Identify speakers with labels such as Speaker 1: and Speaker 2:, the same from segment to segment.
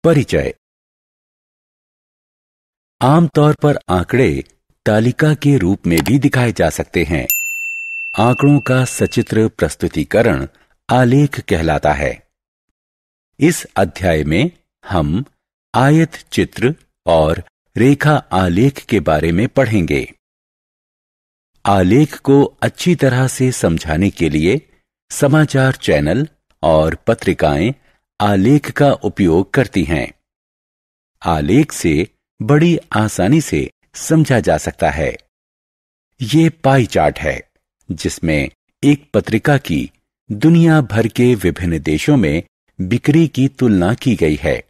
Speaker 1: परिचय। आमतौर पर आंकड़े तालिका के रूप में भी दिखाए जा सकते हैं। आंकड़ों का सचित्र प्रस्तुतिकरण आलेख कहलाता है। इस अध्याय में हम आयत चित्र और रेखा आलेख के बारे में पढ़ेंगे। आलेख को अच्छी तरह से समझाने के लिए समाचार चैनल और पत्रिकाएं आलेख का उपयोग करती हैं। आलेख से बड़ी आसानी से समझा जा सकता है। ये पाई चार्ट है जिसमें एक पत्रिका की दुनिया भर के विभिन्न देशों में बिक्री की तुलना की गई है।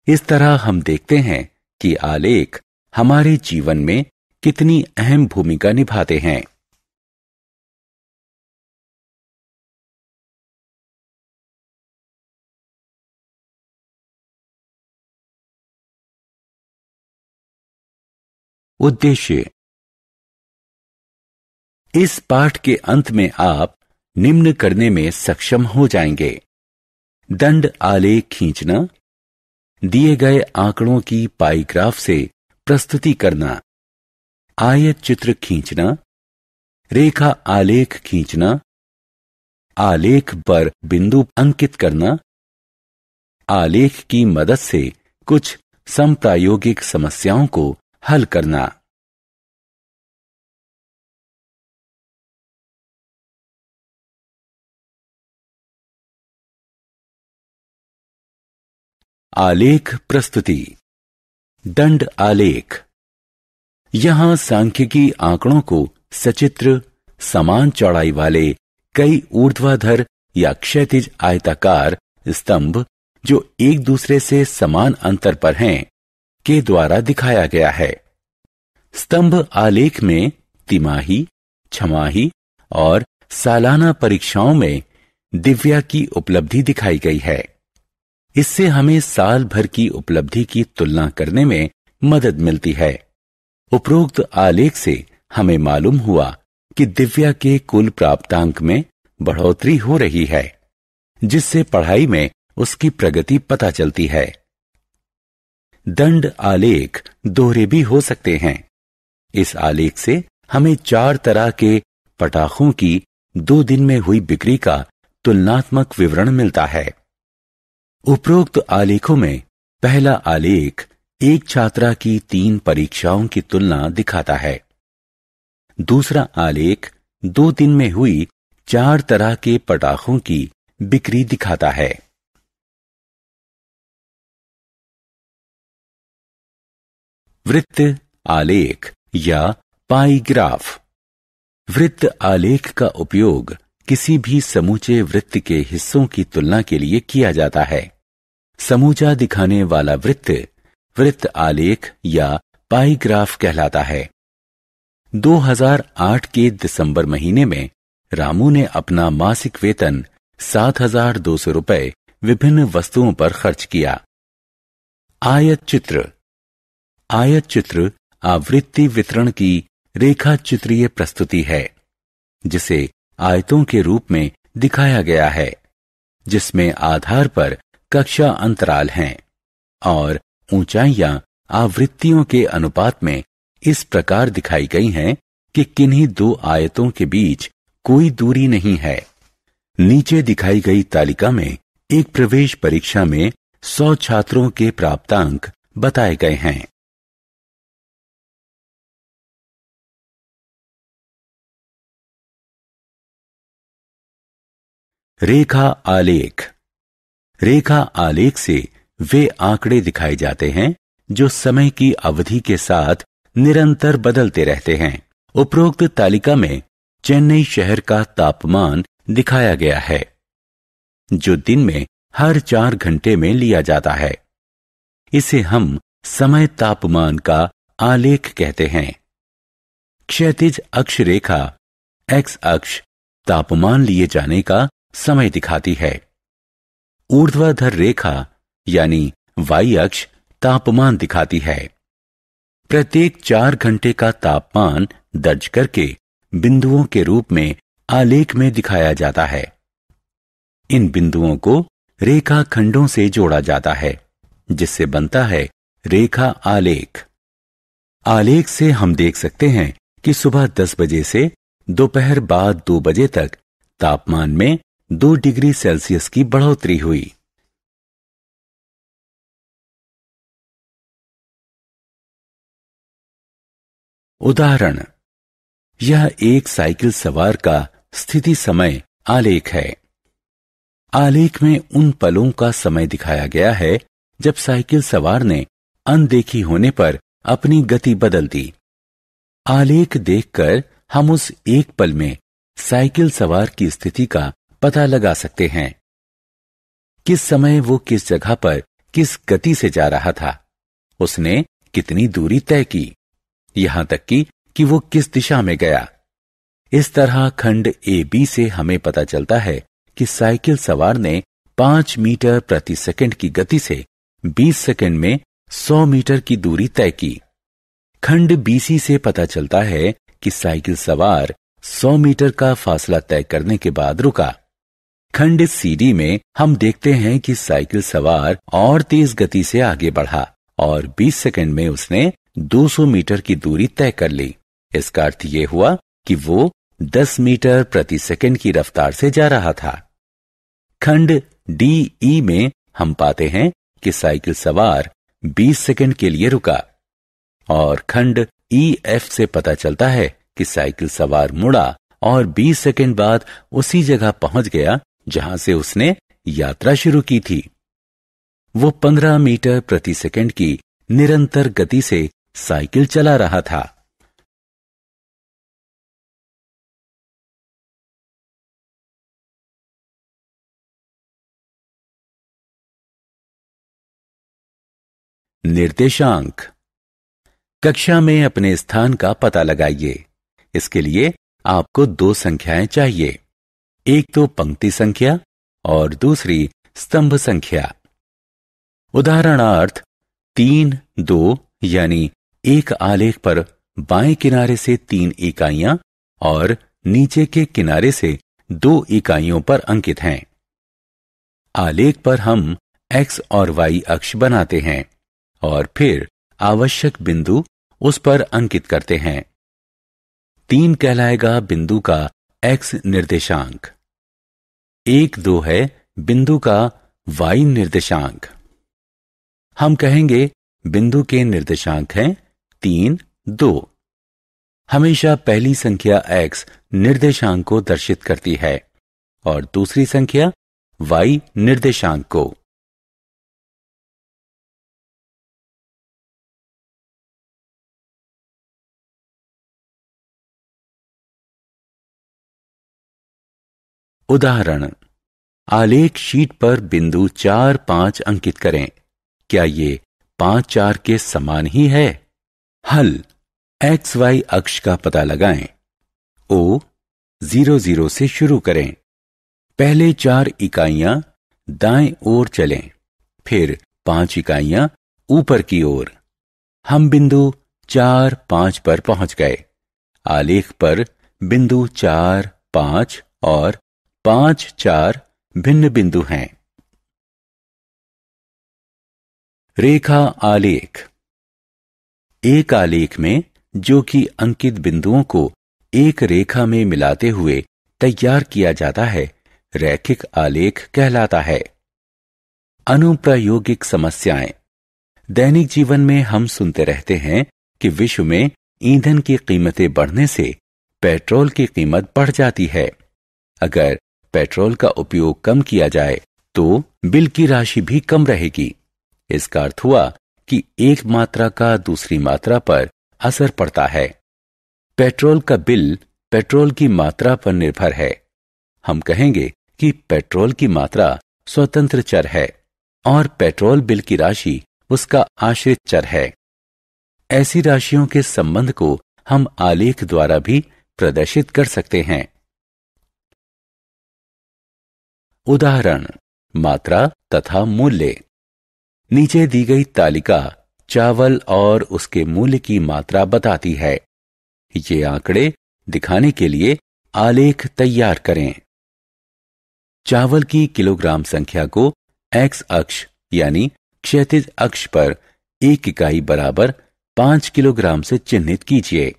Speaker 1: इस तरह हम देखते हैं कि आलेख हमारे जीवन में कितनी अहम भूमिका निभाते हैं। उद्देश्य। इस पाठ के अंत में आप निम्न करने में सक्षम हो जाएंगे: दंड आलेख खींचना, दिए गए आंकड़ों की पाई ग्राफ से प्रस्तुति करना, आयत चित्र खींचना, रेखा आलेख खींचना, आलेख पर बिंदु अंकित करना, आलेख की मदद से कुछ समप्रायोगिक समस्याओं को हल करना। आलेख प्रस्तुति। दंड आलेख। यहां सांख्यिकी आंकड़ों को सचित्र, समान चौड़ाई वाले कई ऊर्ध्वाधर या क्षैतिज आयताकार स्तंभ जो एक दूसरे से समान अंतर पर हैं के द्वारा दिखाया गया है। स्तंभ आलेख में तिमाही, छमाही और सालाना परीक्षाओं में दिव्या की उपलब्धि दिखाई गई है। इससे हमें साल भर की उपलब्धि की तुलना करने में मदद मिलती है। उपरोक्त आलेख से हमें मालूम हुआ कि दिव्या के कुल प्राप्तांक में बढ़ोतरी हो रही है, जिससे पढ़ाई में उसकी प्रगति पता चलती है। दंड आलेख दोहरे भी हो सकते हैं। इस आलेख से हमें 4 तरह के पटाखों की 2 दिन में हुई बिक्री का तुलनात्मक विवरण मिलता है। उपरोक्त आलेखों में पहला आलेख एक छात्रा की 3 परीक्षाओं की तुलना दिखाता है। दूसरा आलेख 2 दिन में हुई 4 तरह के पटाखों की बिक्री दिखाता है। वृत्त आलेख या पाई ग्राफ। वृत्त आलेख का उपयोग किसी भी समूचे वृत्त के हिस्सों की तुलना के लिए किया जाता है। समूचा दिखाने वाला वृत्त वृत्त आलेख या पाई ग्राफ कहलाता है। 2008 के दिसंबर महीने में रामू ने अपना मासिक वेतन 7,200 रुपए विभिन्न वस्तुओं पर खर्च किया। आयत चित्र। आयत चित्र आवृत्ति वितरण की रेखा चित्रीय प्रस्तुति है, जिसे आयतों के रूप में दिखाया गया है, जिसमें आधार पर कक्षा अंतराल हैं और ऊंचाइयां आवृत्तियों के अनुपात में इस प्रकार दिखाई गई हैं कि किन्हीं 2 आयतों के बीच कोई दूरी नहीं है। नीचे दिखाई गई तालिका में एक प्रवेश परीक्षा में 100 छात्रों के प्राप्तांक बताए गए हैं। रेखा आलेख। रेखा आलेख से वे आंकड़े दिखाए जाते हैं जो समय की अवधि के साथ निरंतर बदलते रहते हैं। उपरोक्त तालिका में चेन्नई शहर का तापमान दिखाया गया है, जो दिन में हर 4 घंटे में लिया जाता है। इसे हम समय तापमान का आलेख कहते हैं। क्षैतिज अक्ष रेखा एक्स अक्ष तापमान लिए जाने का समय दिखाती है। ऊर्ध्वाधर रेखा यानी वाई अक्ष तापमान दिखाती है। प्रत्येक 4 घंटे का तापमान दर्ज करके बिंदुओं के रूप में आलेख में दिखाया जाता है। इन बिंदुओं को रेखा खंडों से जोड़ा जाता है, जिससे बनता है रेखा आलेख। आलेख से हम देख सकते हैं कि सुबह 10 बजे से दोपहर बाद 2 बजे तक तापमान में 2 डिग्री सेल्सियस की बढ़ोतरी हुई। उदाहरण, यह एक साइकिल सवार का स्थिति समय आलेख है। आलेख में उन पलों का समय दिखाया गया है जब साइकिल सवार ने अनदेखी होने पर अपनी गति बदल दी। आलेख देखकर हम उस एक पल में साइकिल सवार की स्थिति का पता लगा सकते हैं। किस समय वो किस जगह पर किस गति से जा रहा था, उसने कितनी दूरी तय की, यहां तक कि वो किस दिशा में गया। इस तरह खंड ए बी से हमें पता चलता है कि साइकिल सवार ने 5 मीटर प्रति सेकंड की गति से 20 सेकंड में 100 मीटर की दूरी तय की। खंड बीसी से पता चलता है कि साइकिल सवार 100 मीटर का फासला तय करने के बाद रुका। खंड सीडी में हम देखते हैं कि साइकिल सवार और तेज गति से आगे बढ़ा और 20 सेकंड में उसने 200 मीटर की दूरी तय कर ली। इसका अर्थ यह हुआ कि वो 10 मीटर प्रति सेकंड की रफ्तार से जा रहा था। खंड डी ई में हम पाते हैं कि साइकिल सवार 20 सेकंड के लिए रुका और खंड ई एफ से पता चलता है कि साइकिल सवार मुड़ा और 20 सेकंड बाद उसी जगह पहुंच गया जहां से उसने यात्रा शुरू की थी। वो 15 मीटर प्रति सेकंड की निरंतर गति से साइकिल चला रहा था। निर्देशांक। कक्षा में अपने स्थान का पता लगाइए। इसके लिए आपको 2 संख्याएं चाहिए, एक तो पंक्ति संख्या और दूसरी स्तंभ संख्या। उदाहरणार्थ 3, 2 यानी एक आलेख पर बाएं किनारे से 3 इकाइयां और नीचे के किनारे से 2 इकाइयों पर अंकित हैं। आलेख पर हम x और y अक्ष बनाते हैं और फिर आवश्यक बिंदु उस पर अंकित करते हैं। 3 कहलाएगा बिंदु का x निर्देशांक। 1, 2 है बिंदु का y निर्देशांक। हम कहेंगे बिंदु के निर्देशांक हैं 3, 2। हमेशा पहली संख्या x निर्देशांक को दर्शित करती है और दूसरी संख्या y निर्देशांक को। उदाहरण, आलेख शीट पर बिंदु 4, 5 अंकित करें। क्या ये 5, 4 के समान ही है? हल, एक्स वाई अक्ष का पता लगाएं। O 0, 0 से शुरू करें। पहले 4 इकाइयां दाएं ओर चलें, फिर 5 इकाइयां ऊपर की ओर। हम बिंदु 4, 5 पर पहुंच गए। आलेख पर बिंदु 4, 5 और 5, 4 भिन्न बिंदु हैं। रेखा आलेख। एक आलेख में जो कि अंकित बिंदुओं को एक रेखा में मिलाते हुए तैयार किया जाता है, रैखिक आलेख कहलाता है। अनुप्रायोगिक समस्याएं। दैनिक जीवन में हम सुनते रहते हैं कि विश्व में ईंधन की कीमतें बढ़ने से पेट्रोल की कीमत बढ़ जाती है। अगर पेट्रोल का उपयोग कम किया जाए तो बिल की राशि भी कम रहेगी। इसका अर्थ हुआ कि एक मात्रा का दूसरी मात्रा पर असर पड़ता है। पेट्रोल का बिल पेट्रोल की मात्रा पर निर्भर है। हम कहेंगे कि पेट्रोल की मात्रा स्वतंत्र चर है और पेट्रोल बिल की राशि उसका आश्रित चर है। ऐसी राशियों के संबंध को हम आलेख द्वारा भी प्रदर्शित कर सकते हैं। उदाहरण, मात्रा तथा मूल्य। नीचे दी गई तालिका चावल और उसके मूल्य की मात्रा बताती है। ये आंकड़े दिखाने के लिए आलेख तैयार करें। चावल की किलोग्राम संख्या को एक्स अक्ष यानी क्षैतिज अक्ष पर 1 इकाई बराबर 5 किलोग्राम से चिन्हित कीजिए।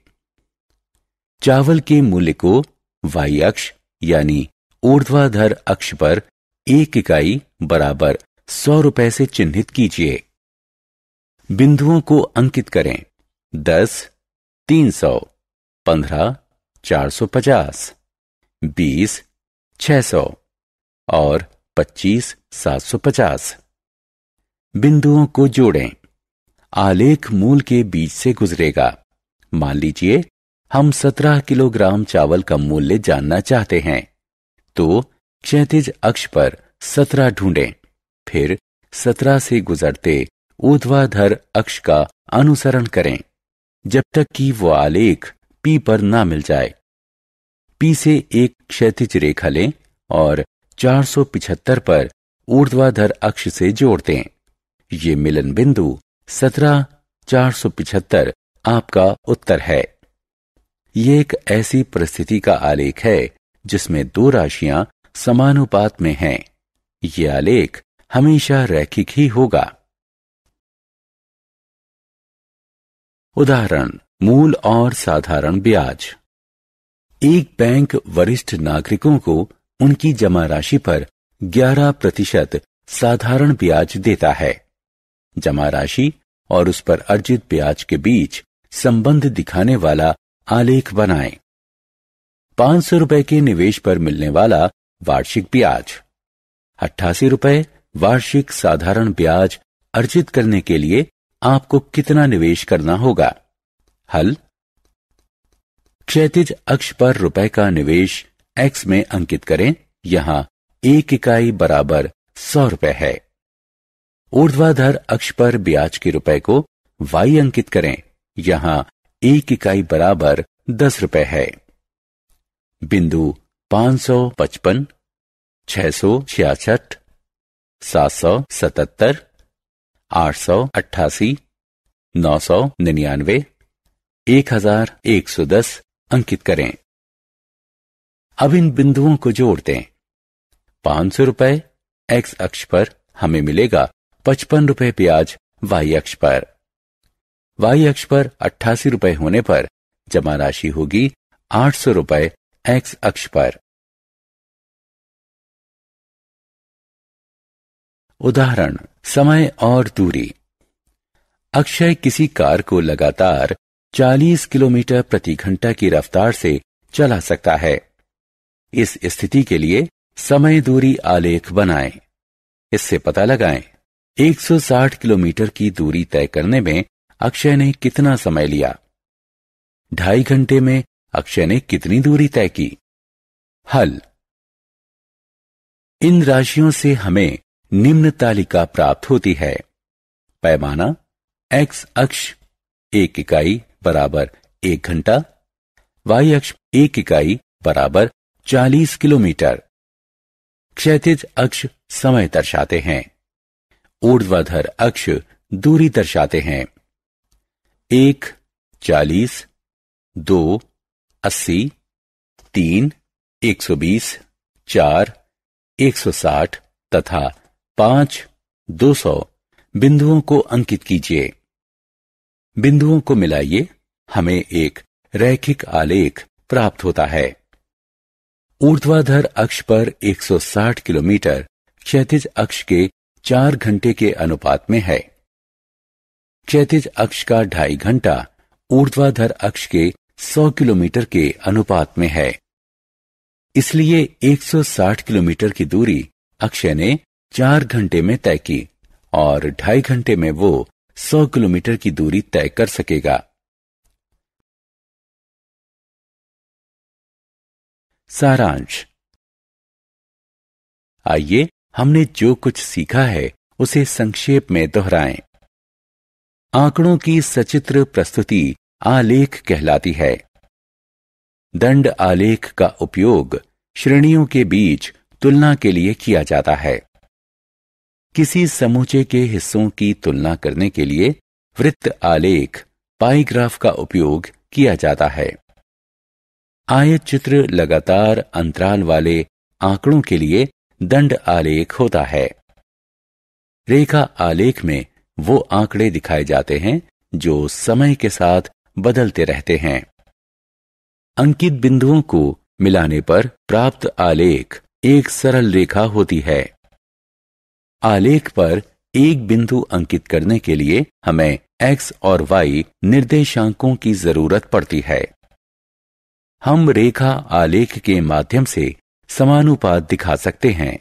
Speaker 1: चावल के मूल्य को वाई अक्ष यानी ऊर्ध्वाधर अक्ष पर 1 इकाई बराबर 100 रुपए से चिन्हित कीजिए। बिंदुओं को अंकित करें। 10, 300, 15, 450, 20, 600 और 25, 750। बिंदुओं को जोड़ें। आलेख मूल के बीच से गुजरेगा। मान लीजिए हम 17 किलोग्राम चावल का मूल्य जानना चाहते हैं, तो क्षैतिज अक्ष पर 17 ढूंढें। फिर 17 से गुजरते ऊर्ध्वाधर अक्ष का अनुसरण करें जब तक कि वो आलेख P पर ना मिल जाए। P से एक क्षैतिज रेखा लें और 475 पर ऊर्ध्वाधर अक्ष से जोड़ दें। ये मिलन बिंदु 17,475 आपका उत्तर है। ये एक ऐसी परिस्थिति का आलेख है जिसमें दो राशियां समानुपात में हैं। ये आलेख हमेशा रैखिक ही होगा। उदाहरण, मूल और साधारण ब्याज। एक बैंक वरिष्ठ नागरिकों को उनकी जमा राशि पर 11% साधारण ब्याज देता है। जमा राशि और उस पर अर्जित ब्याज के बीच संबंध दिखाने वाला आलेख बनाएं। 500 रुपए के निवेश पर मिलने वाला वार्षिक ब्याज। 88 रुपए वार्षिक साधारण ब्याज अर्जित करने के लिए आपको कितना निवेश करना होगा? हल। क्षैतिज अक्ष पर रुपए का निवेश एक्स में अंकित करें। यहां 1 इकाई बराबर 100 रुपए है। ऊर्ध्वाधर अक्ष पर ब्याज के रुपए को वाई अंकित करें। यहां 1 इकाई बराबर 10 रुपए है। बिंदु 555, 666, 777, 888, 999, 1110 अंकित करें। अब इन बिंदुओं को जोड़ दें। 500 रुपए एक्स अक्ष पर हमें मिलेगा 55 रुपए ब्याज वाई अक्ष पर। वाई अक्ष पर 88 रुपए होने पर जमा राशि होगी 800 रुपए एक्स अक्ष पर। उदाहरण, समय और दूरी। अक्षय किसी कार को लगातार 40 किलोमीटर प्रति घंटा की रफ्तार से चला सकता है। इस स्थिति के लिए समय दूरी आलेख बनाएं। इससे पता लगाएं 160 किलोमीटर की दूरी तय करने में अक्षय ने कितना समय लिया। 2.5 घंटे में अक्षय ने कितनी दूरी तय की। हल। इन राशियों से हमें निम्न तालिका प्राप्त होती है। पैमाना एक्स अक्ष 1 इकाई बराबर 1 घंटा, वाई अक्ष 1 इकाई बराबर 40 किलोमीटर। क्षैतिज अक्ष समय दर्शाते हैं। ऊर्ध्वाधर अक्ष दूरी दर्शाते हैं। 1 40, 2 80, 3 120, 4 160 तथा 5 200 बिंदुओं को अंकित कीजिए। बिंदुओं को मिलाइए, हमें एक रैखिक आलेख प्राप्त होता है। ऊर्ध्वाधर अक्ष पर 160 किलोमीटर क्षैतिज अक्ष के 4 घंटे के अनुपात में है। क्षैतिज अक्ष का 2.5 घंटा ऊर्ध्वाधर अक्ष के 100 किलोमीटर के अनुपात में है। इसलिए 160 किलोमीटर की दूरी अक्षय ने 4 घंटे में तय की और 2.5 घंटे में वो 100 किलोमीटर की दूरी तय कर सकेगा। सारांश। आइए हमने जो कुछ सीखा है उसे संक्षेप में दोहराएं। आंकड़ों की सचित्र प्रस्तुति आलेख कहलाती है। दंड आलेख का उपयोग श्रेणियों के बीच तुलना के लिए किया जाता है। किसी समूचे के हिस्सों की तुलना करने के लिए वृत्त आलेख पाईग्राफ का उपयोग किया जाता है। आयत चित्र लगातार अंतराल वाले आंकड़ों के लिए दंड आलेख होता है। रेखा आलेख में वो आंकड़े दिखाए जाते हैं जो समय के साथ बदलते रहते हैं। अंकित बिंदुओं को मिलाने पर प्राप्त आलेख एक सरल रेखा होती है। आलेख पर एक बिंदु अंकित करने के लिए हमें x और y निर्देशांकों की जरूरत पड़ती है। हम रेखा आलेख के माध्यम से समानुपात दिखा सकते हैं।